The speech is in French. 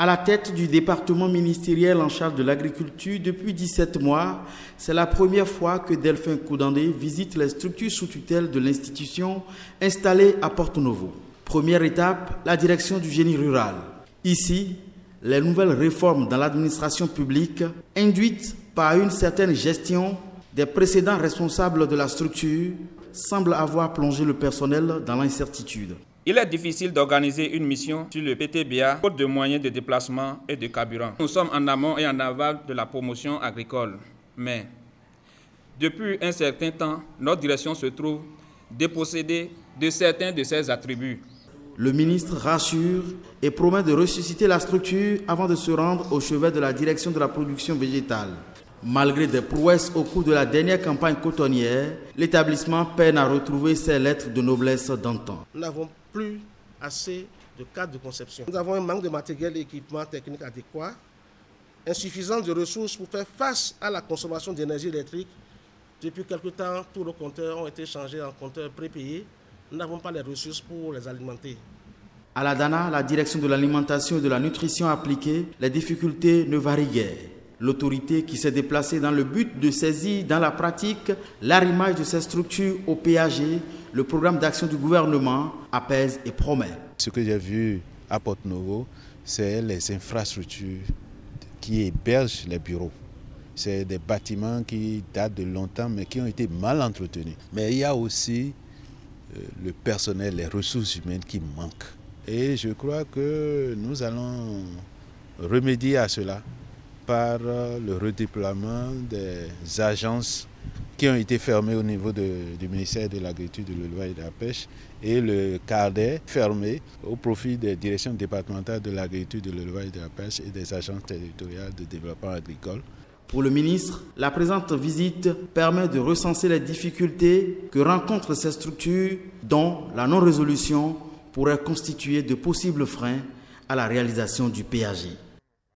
À la tête du département ministériel en charge de l'agriculture depuis 17 mois, c'est la première fois que Delphin Koudandé visite les structures sous tutelle de l'institution installée à Porto-Novo. Première étape, la direction du génie rural. Ici, les nouvelles réformes dans l'administration publique, induites par une certaine gestion des précédents responsables de la structure, semblent avoir plongé le personnel dans l'incertitude. Il est difficile d'organiser une mission sur le PTBA faute de moyens de déplacement et de carburant. Nous sommes en amont et en aval de la promotion agricole. Mais depuis un certain temps, notre direction se trouve dépossédée de certains de ses attributs. Le ministre rassure et promet de ressusciter la structure avant de se rendre au chevet de la direction de la production végétale. Malgré des prouesses au cours de la dernière campagne cotonnière, l'établissement peine à retrouver ses lettres de noblesse d'antan. Nous n'avons plus assez de cadres de conception. Nous avons un manque de matériel et d'équipement technique adéquat, insuffisance de ressources pour faire face à la consommation d'énergie électrique. Depuis quelque temps, tous nos compteurs ont été changés en compteurs prépayés. Nous n'avons pas les ressources pour les alimenter. À la DANA, la direction de l'alimentation et de la nutrition appliquée, les difficultés ne varient guère. L'autorité qui s'est déplacée dans le but de saisir dans la pratique l'arrimage de ces structures au PAG, le programme d'action du gouvernement, apaise et promet. Ce que j'ai vu à Porto-Novo, c'est les infrastructures qui hébergent les bureaux. C'est des bâtiments qui datent de longtemps mais qui ont été mal entretenus. Mais il y a aussi le personnel, les ressources humaines qui manquent. Et je crois que nous allons remédier à cela par le redéploiement des agences qui ont été fermées au niveau du ministère de l'Agriculture, de l'Élevage et de la Pêche et le CARDER fermé au profit des directions départementales de l'Agriculture, de l'Élevage et de la Pêche et des agences territoriales de développement agricole. Pour le ministre, la présente visite permet de recenser les difficultés que rencontrent ces structures dont la non-résolution pourrait constituer de possibles freins à la réalisation du PAG.